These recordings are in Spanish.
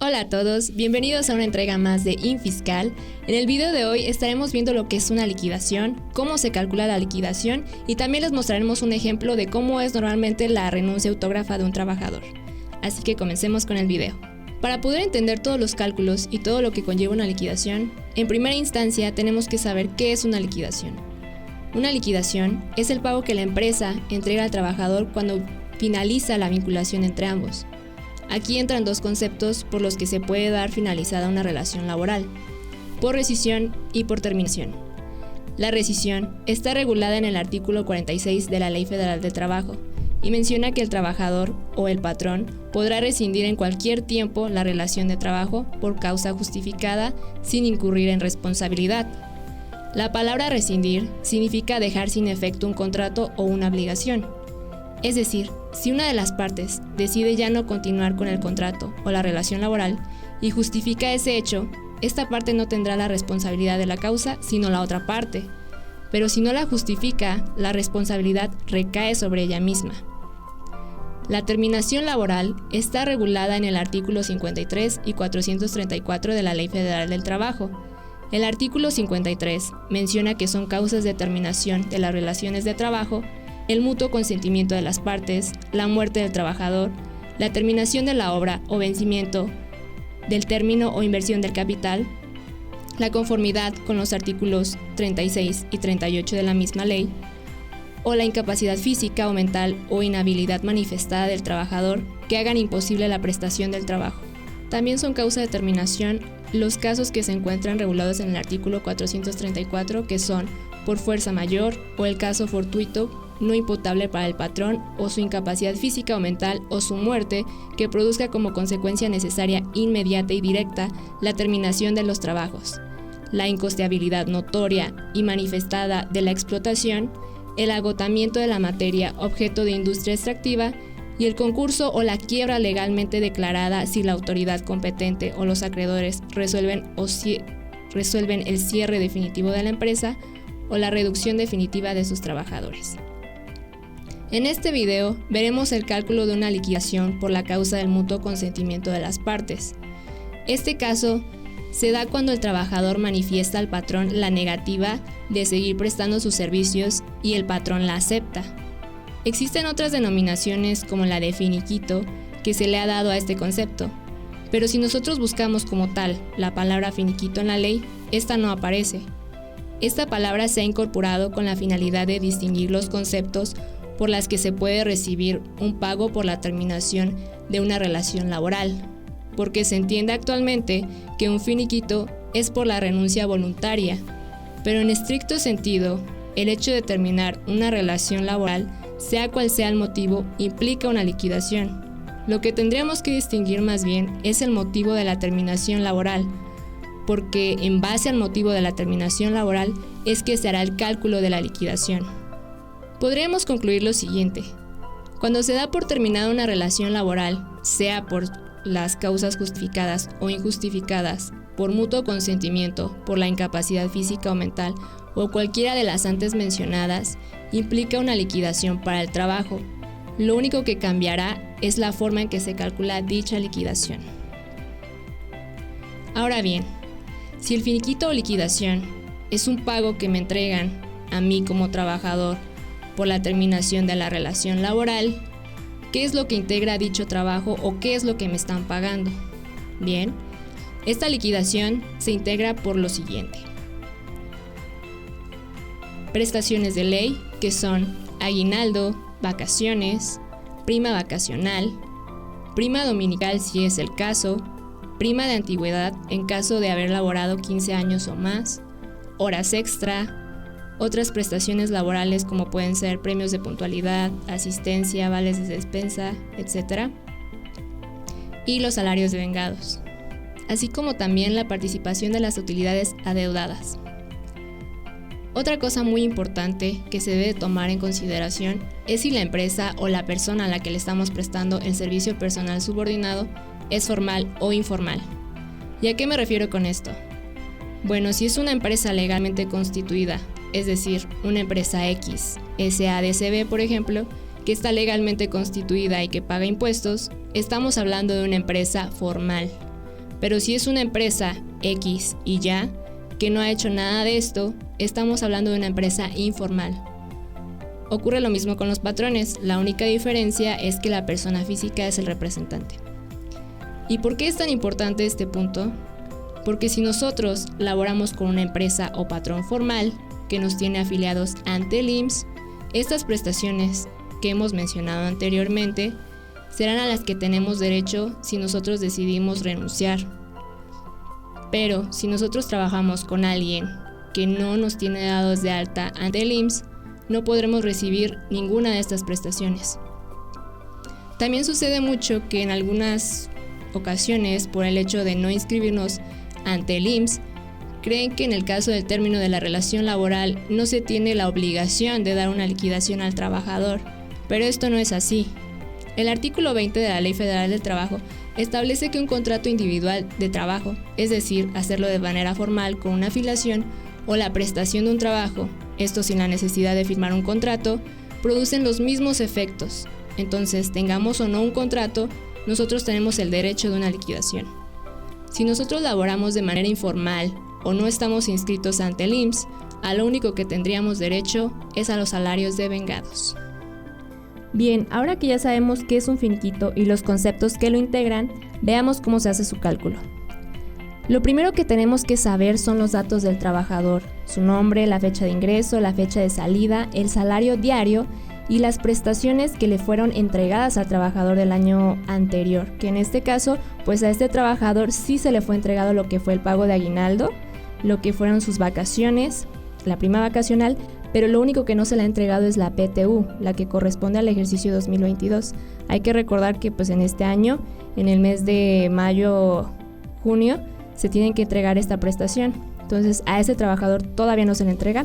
Hola a todos, bienvenidos a una entrega más de InFiscal. En el video de hoy estaremos viendo lo que es una liquidación, cómo se calcula la liquidación y también les mostraremos un ejemplo de cómo es normalmente la renuncia autógrafa de un trabajador. Así que comencemos con el video. Para poder entender todos los cálculos y todo lo que conlleva una liquidación, en primera instancia tenemos que saber qué es una liquidación. Una liquidación es el pago que la empresa entrega al trabajador cuando finaliza la vinculación entre ambos. Aquí entran dos conceptos por los que se puede dar finalizada una relación laboral: por rescisión y por terminación. La rescisión está regulada en el artículo 46 de la Ley Federal del Trabajo y menciona que el trabajador o el patrón podrá rescindir en cualquier tiempo la relación de trabajo por causa justificada sin incurrir en responsabilidad. La palabra rescindir significa dejar sin efecto un contrato o una obligación. Es decir, si una de las partes decide ya no continuar con el contrato o la relación laboral y justifica ese hecho, esta parte no tendrá la responsabilidad de la causa, sino la otra parte. Pero si no la justifica, la responsabilidad recae sobre ella misma. La terminación laboral está regulada en el artículo 53 y 434 de la Ley Federal del Trabajo. El artículo 53 menciona que son causas de terminación de las relaciones de trabajo el mutuo consentimiento de las partes, la muerte del trabajador, la terminación de la obra o vencimiento del término o inversión del capital, la conformidad con los artículos 36 y 38 de la misma ley, o la incapacidad física o mental o inhabilidad manifestada del trabajador que hagan imposible la prestación del trabajo. También son causa de terminación los casos que se encuentran regulados en el artículo 434, que son por fuerza mayor o el caso fortuito no imputable para el patrón o su incapacidad física o mental o su muerte que produzca como consecuencia necesaria, inmediata y directa la terminación de los trabajos, la incosteabilidad notoria y manifestada de la explotación, el agotamiento de la materia objeto de industria extractiva y el concurso o la quiebra legalmente declarada si la autoridad competente o los acreedores resuelven el cierre definitivo de la empresa o la reducción definitiva de sus trabajadores. En este video veremos el cálculo de una liquidación por la causa del mutuo consentimiento de las partes. Este caso se da cuando el trabajador manifiesta al patrón la negativa de seguir prestando sus servicios y el patrón la acepta. Existen otras denominaciones como la de finiquito que se le ha dado a este concepto, pero si nosotros buscamos como tal la palabra finiquito en la ley, esta no aparece. Esta palabra se ha incorporado con la finalidad de distinguir los conceptos por las que se puede recibir un pago por la terminación de una relación laboral, porque se entiende actualmente que un finiquito es por la renuncia voluntaria, pero en estricto sentido, el hecho de terminar una relación laboral, sea cual sea el motivo, implica una liquidación. Lo que tendríamos que distinguir más bien es el motivo de la terminación laboral, porque en base al motivo de la terminación laboral es que se hará el cálculo de la liquidación. Podríamos concluir lo siguiente: cuando se da por terminada una relación laboral, sea por las causas justificadas o injustificadas, por mutuo consentimiento, por la incapacidad física o mental o cualquiera de las antes mencionadas, implica una liquidación para el trabajo. Lo único que cambiará es la forma en que se calcula dicha liquidación. Ahora bien, si el finiquito o liquidación es un pago que me entregan a mí como trabajador por la terminación de la relación laboral, ¿qué es lo que integra dicho trabajo o qué es lo que me están pagando? Bien, esta liquidación se integra por lo siguiente: prestaciones de ley, que son aguinaldo, vacaciones, prima vacacional, prima dominical si es el caso, prima de antigüedad en caso de haber laborado 15 años o más, horas extra, otras prestaciones laborales como pueden ser premios de puntualidad, asistencia, vales de despensa, etc. Y los salarios devengados, así como también la participación de las utilidades adeudadas. Otra cosa muy importante que se debe tomar en consideración es si la empresa o la persona a la que le estamos prestando el servicio personal subordinado es formal o informal. ¿Y a qué me refiero con esto? Bueno, si es una empresa legalmente constituida, es decir, una empresa X, SADCB por ejemplo, que está legalmente constituida y que paga impuestos, estamos hablando de una empresa formal. Pero si es una empresa X y ya, que no ha hecho nada de esto, estamos hablando de una empresa informal. Ocurre lo mismo con los patrones, la única diferencia es que la persona física es el representante. ¿Y por qué es tan importante este punto? Porque si nosotros laboramos con una empresa o patrón formal que nos tiene afiliados ante el IMSS, estas prestaciones que hemos mencionado anteriormente serán a las que tenemos derecho si nosotros decidimos renunciar. Pero si nosotros trabajamos con alguien que no nos tiene dados de alta ante el IMSS, no podremos recibir ninguna de estas prestaciones. También sucede mucho que en algunas ocasiones, por el hecho de no inscribirnos ante el IMSS, creen que en el caso del término de la relación laboral no se tiene la obligación de dar una liquidación al trabajador, pero esto no es así. El artículo 20 de la Ley Federal del Trabajo establece que un contrato individual de trabajo, es decir, hacerlo de manera formal con una afiliación o la prestación de un trabajo, esto sin la necesidad de firmar un contrato, producen los mismos efectos. Entonces, tengamos o no un contrato, nosotros tenemos el derecho de una liquidación. Si nosotros laboramos de manera informal o no estamos inscritos ante el IMSS, a lo único que tendríamos derecho es a los salarios devengados. Bien, ahora que ya sabemos qué es un finiquito y los conceptos que lo integran, veamos cómo se hace su cálculo. Lo primero que tenemos que saber son los datos del trabajador, su nombre, la fecha de ingreso, la fecha de salida, el salario diario y las prestaciones que le fueron entregadas al trabajador del año anterior, que en este caso, pues a este trabajador sí se le fue entregado lo que fue el pago de aguinaldo, lo que fueron sus vacaciones, la prima vacacional, pero lo único que no se le ha entregado es la PTU, la que corresponde al ejercicio 2022. Hay que recordar que pues en este año, en el mes de mayo, junio, se tienen que entregar esta prestación. Entonces a ese trabajador todavía no se le entrega.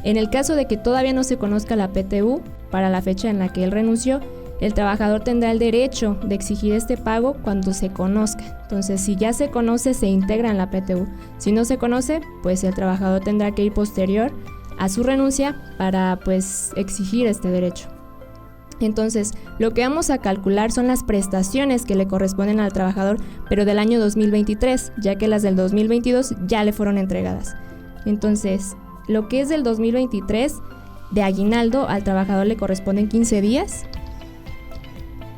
En el caso de que todavía no se conozca la PTU para la fecha en la que él renunció, el trabajador tendrá el derecho de exigir este pago cuando se conozca. Entonces, si ya se conoce, se integra en la PTU. Si no se conoce, pues el trabajador tendrá que ir posterior a su renuncia para pues exigir este derecho. Entonces, lo que vamos a calcular son las prestaciones que le corresponden al trabajador, pero del año 2023, ya que las del 2022 ya le fueron entregadas. Entonces, lo que es del 2023, de aguinaldo al trabajador le corresponden 15 días.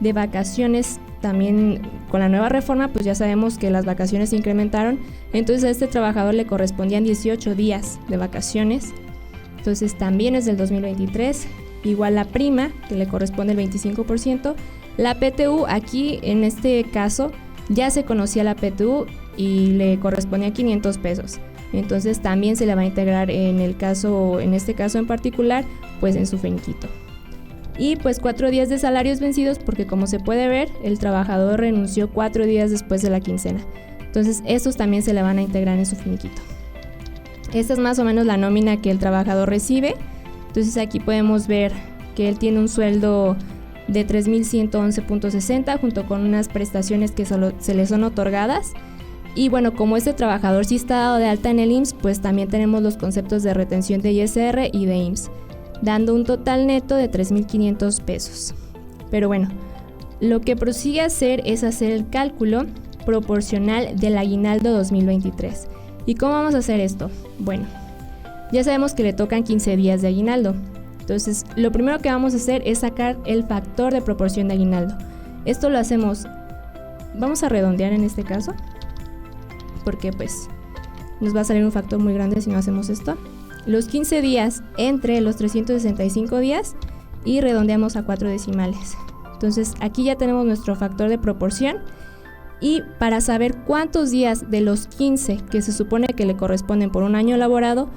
De vacaciones también con la nueva reforma, pues ya sabemos que las vacaciones se incrementaron, entonces a este trabajador le correspondían 18 días de vacaciones, entonces también es del 2023, igual la prima, que le corresponde el 25%, la PTU, aquí en este caso ya se conocía la PTU y le correspondía 500 pesos, entonces también se le va a integrar en este caso en particular, pues en su finiquito. Y pues 4 días de salarios vencidos porque como se puede ver, el trabajador renunció 4 días después de la quincena. Entonces estos también se le van a integrar en su finiquito. Esta es más o menos la nómina que el trabajador recibe. Entonces aquí podemos ver que él tiene un sueldo de 3,111.60 junto con unas prestaciones que solo se le son otorgadas. Y bueno, como este trabajador sí está dado de alta en el IMSS, pues también tenemos los conceptos de retención de ISR y de IMSS, dando un total neto de 3,500 pesos. Pero bueno, lo que prosigue a hacer es hacer el cálculo proporcional del aguinaldo 2023. ¿Y cómo vamos a hacer esto? Bueno, ya sabemos que le tocan 15 días de aguinaldo. Entonces, lo primero que vamos a hacer es sacar el factor de proporción de aguinaldo. Esto lo hacemos, vamos a redondear en este caso, porque pues nos va a salir un factor muy grande si no hacemos esto. Los 15 días entre los 365 días y redondeamos a 4 decimales. Entonces aquí ya tenemos nuestro factor de proporción y para saber cuántos días de los 15 que se supone que le corresponden por un año laborado,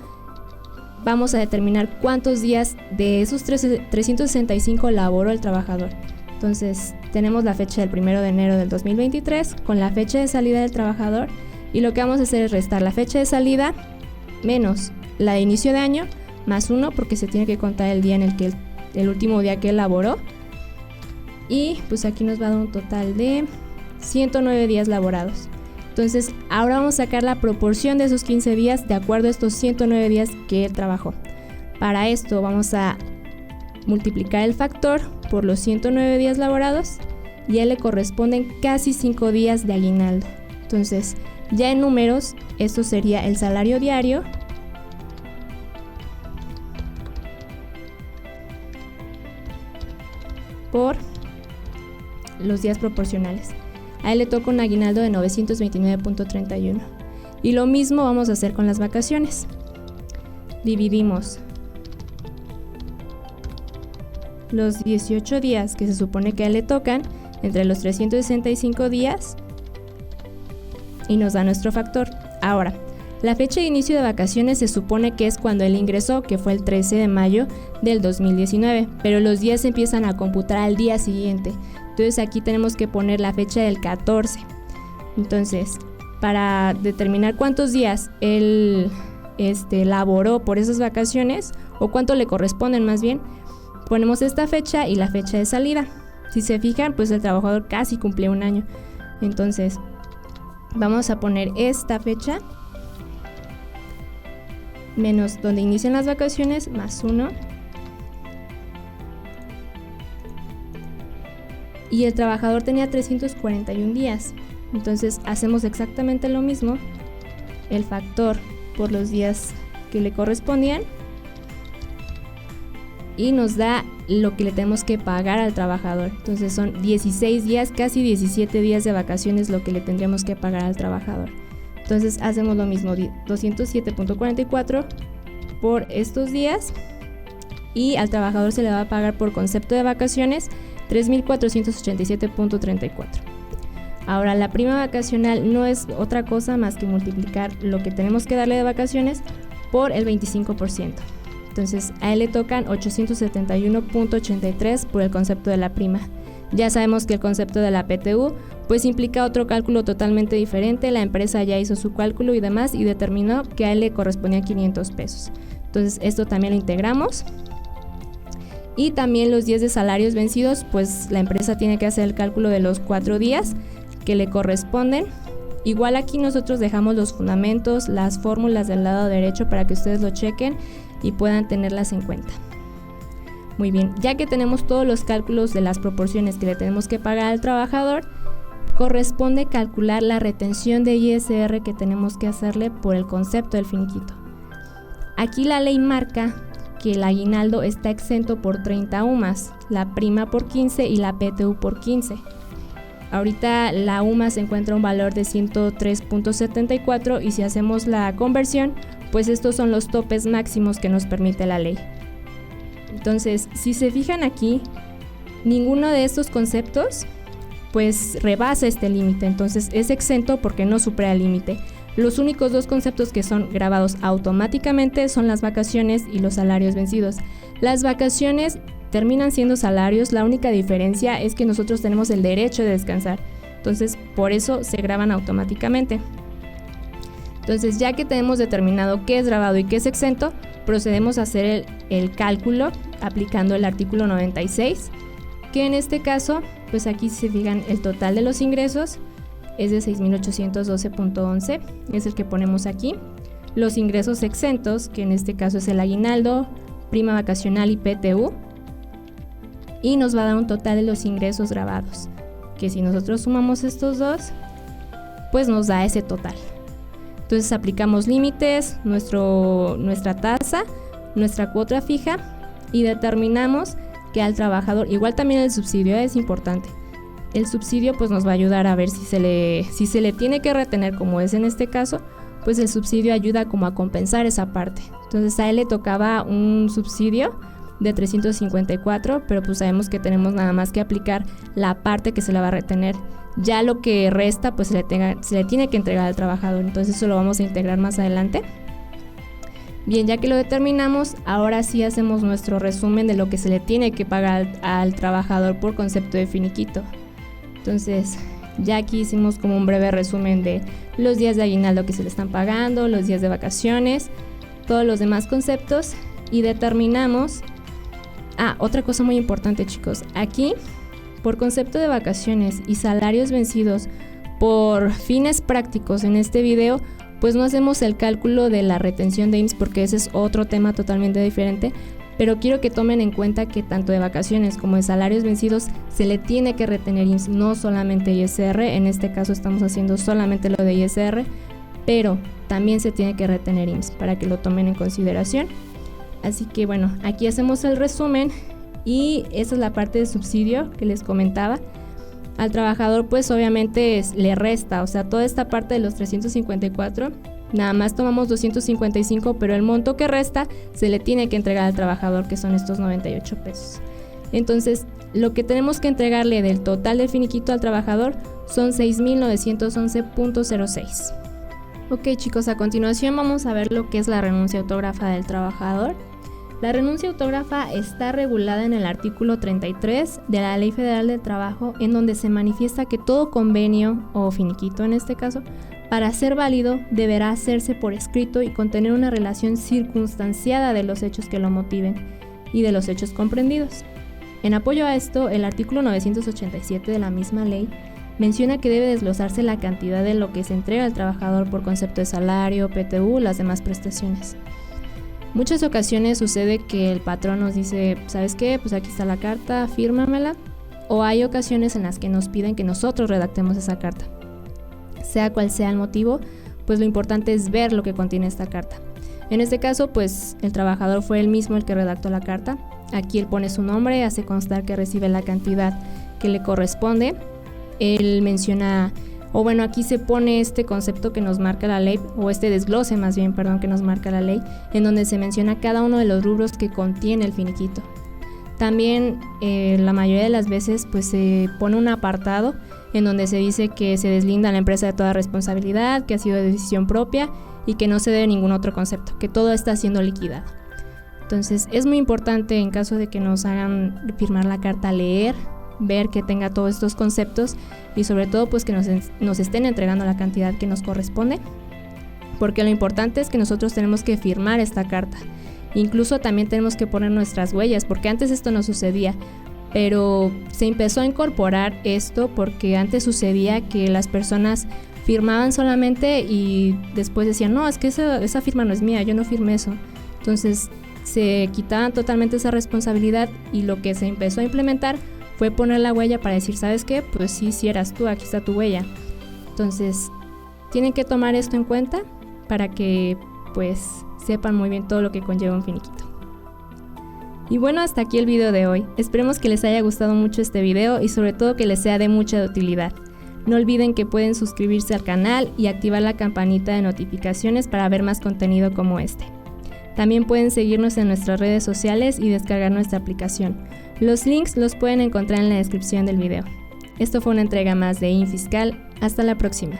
vamos a determinar cuántos días de esos 365 laboró el trabajador. Entonces tenemos la fecha del 1 de enero del 2023 con la fecha de salida del trabajador y lo que vamos a hacer es restar la fecha de salida menos la de inicio de año, más 1 porque se tiene que contar el día en el que el último día que él laboró. Y pues aquí nos va a dar un total de 109 días laborados. Entonces ahora vamos a sacar la proporción de esos 15 días de acuerdo a estos 109 días que él trabajó. Para esto vamos a multiplicar el factor por los 109 días laborados y a él le corresponden casi 5 días de aguinaldo. Entonces, ya en números, esto sería el salario diario por los días proporcionales. A él le toca un aguinaldo de 929.31. Y lo mismo vamos a hacer con las vacaciones. Dividimos los 18 días que se supone que a él le tocan entre los 365 días y nos da nuestro factor. Ahora, la fecha de inicio de vacaciones se supone que es cuando él ingresó, que fue el 13 de mayo del 2019, pero los días se empiezan a computar al día siguiente. Entonces aquí tenemos que poner la fecha del 14. Entonces, para determinar cuántos días él laboró por esas vacaciones, o cuánto le corresponden más bien, ponemos esta fecha y la fecha de salida. Si se fijan, pues el trabajador casi cumplió un año. Entonces, vamos a poner esta fecha menos donde inician las vacaciones, más 1. Y el trabajador tenía 341 días. Entonces hacemos exactamente lo mismo. El factor por los días que le correspondían. Y nos da lo que le tenemos que pagar al trabajador. Entonces son 16 días, casi 17 días de vacaciones lo que le tendríamos que pagar al trabajador. Entonces hacemos lo mismo, 207.44 por estos días. Y al trabajador se le va a pagar por concepto de vacaciones 3.487.34. Ahora, la prima vacacional no es otra cosa más que multiplicar lo que tenemos que darle de vacaciones por el 25%. Entonces, a él le tocan 871.83 por el concepto de la prima. Ya sabemos que el concepto de la PTU pues implica otro cálculo totalmente diferente. La empresa ya hizo su cálculo y demás y determinó que a él le correspondían 500 pesos. Entonces, esto también lo integramos. Y también los días de salarios vencidos, pues la empresa tiene que hacer el cálculo de los 4 días que le corresponden. Igual aquí nosotros dejamos los fundamentos, las fórmulas del lado derecho para que ustedes lo chequen y puedan tenerlas en cuenta. Muy bien, ya que tenemos todos los cálculos de las proporciones que le tenemos que pagar al trabajador, corresponde calcular la retención de ISR que tenemos que hacerle por el concepto del finiquito. Aquí la ley marca que el aguinaldo está exento por 30 UMAS, la prima por 15 y la PTU por 15. Ahorita la UMA se encuentra un valor de 103.74 y si hacemos la conversión, pues estos son los topes máximos que nos permite la ley. Entonces, si se fijan aquí, ninguno de estos conceptos pues rebasa este límite, entonces es exento porque no supera el límite. Los únicos dos conceptos que son grabados automáticamente son las vacaciones y los salarios vencidos. Las vacaciones terminan siendo salarios, la única diferencia es que nosotros tenemos el derecho de descansar, entonces por eso se graban automáticamente. Entonces, ya que tenemos determinado qué es grabado y qué es exento, procedemos a hacer el cálculo aplicando el artículo 96, que en este caso, pues aquí se fijan el total de los ingresos es de 6.812.11, es el que ponemos aquí. Los ingresos exentos, que en este caso es el aguinaldo, prima vacacional y PTU, y nos va a dar un total de los ingresos grabados, que si nosotros sumamos estos dos, pues nos da ese total. Entonces aplicamos límites, nuestra tasa, nuestra cuota fija y determinamos que al trabajador, igual también el subsidio es importante. El subsidio pues nos va a ayudar a ver si se le tiene que retener, como es en este caso, pues el subsidio ayuda como a compensar esa parte. Entonces a él le tocaba un subsidio de 354, pero pues sabemos que tenemos nada más que aplicar la parte que se le va a retener. Ya lo que resta pues se le tiene que entregar al trabajador, entonces eso lo vamos a integrar más adelante. Bien, ya que lo determinamos, ahora sí hacemos nuestro resumen de lo que se le tiene que pagar al trabajador por concepto de finiquito. Entonces, ya aquí hicimos como un breve resumen de los días de aguinaldo que se le están pagando, los días de vacaciones, todos los demás conceptos y determinamos. Otra cosa muy importante, chicos, aquí por concepto de vacaciones y salarios vencidos por fines prácticos en este video, pues no hacemos el cálculo de la retención de IMSS porque ese es otro tema totalmente diferente, pero quiero que tomen en cuenta que tanto de vacaciones como de salarios vencidos se le tiene que retener IMSS, no solamente ISR. En este caso estamos haciendo solamente lo de ISR, pero también se tiene que retener IMSS para que lo tomen en consideración. Así que bueno, aquí hacemos el resumen y esa es la parte de subsidio que les comentaba. Al trabajador pues obviamente le resta, o sea, toda esta parte de los 354, nada más tomamos 255, pero el monto que resta se le tiene que entregar al trabajador, que son estos 98 pesos. Entonces, lo que tenemos que entregarle del total del finiquito al trabajador son 6.911.06. Ok chicos, a continuación vamos a ver lo que es la renuncia autógrafa del trabajador. La renuncia autógrafa está regulada en el artículo 33 de la Ley Federal del Trabajo, en donde se manifiesta que todo convenio, o finiquito en este caso, para ser válido deberá hacerse por escrito y contener una relación circunstanciada de los hechos que lo motiven y de los hechos comprendidos. En apoyo a esto, el artículo 987 de la misma ley menciona que debe desglosarse la cantidad de lo que se entrega al trabajador por concepto de salario, PTU, las demás prestaciones. Muchas ocasiones sucede que el patrón nos dice, ¿sabes qué? Pues aquí está la carta, fírmamela. O hay ocasiones en las que nos piden que nosotros redactemos esa carta. Sea cual sea el motivo, pues lo importante es ver lo que contiene esta carta. En este caso, pues el trabajador fue él mismo el que redactó la carta. Aquí él pone su nombre, hace constar que recibe la cantidad que le corresponde. Él menciona, o bueno, aquí se pone este concepto que nos marca la ley, o este desglose más bien, perdón, que nos marca la ley, en donde se menciona cada uno de los rubros que contiene el finiquito. También la mayoría de las veces pues se pone un apartado en donde se dice que se deslinda a la empresa de toda responsabilidad, que ha sido de decisión propia y que no se debe ningún otro concepto, que todo está siendo liquidado. Entonces es muy importante, en caso de que nos hagan firmar la carta, leer, ver que tenga todos estos conceptos y sobre todo pues que nos estén entregando la cantidad que nos corresponde, porque lo importante es que nosotros tenemos que firmar esta carta. Incluso también tenemos que poner nuestras huellas, porque antes esto no sucedía, pero se empezó a incorporar esto porque antes sucedía que las personas firmaban solamente y después decían, no, es que esa firma no es mía, yo no firmé eso. Entonces se quitaban totalmente esa responsabilidad y lo que se empezó a implementar fue poner la huella para decir, ¿sabes qué? Pues sí eras tú, aquí está tu huella. Entonces tienen que tomar esto en cuenta para que pues sepan muy bien todo lo que conlleva un finiquito. Y bueno, hasta aquí el video de hoy. Esperemos que les haya gustado mucho este video y sobre todo que les sea de mucha utilidad. No olviden que pueden suscribirse al canal y activar la campanita de notificaciones para ver más contenido como este. También pueden seguirnos en nuestras redes sociales y descargar nuestra aplicación. Los links los pueden encontrar en la descripción del video. Esto fue una entrega más de InFiscal. Hasta la próxima.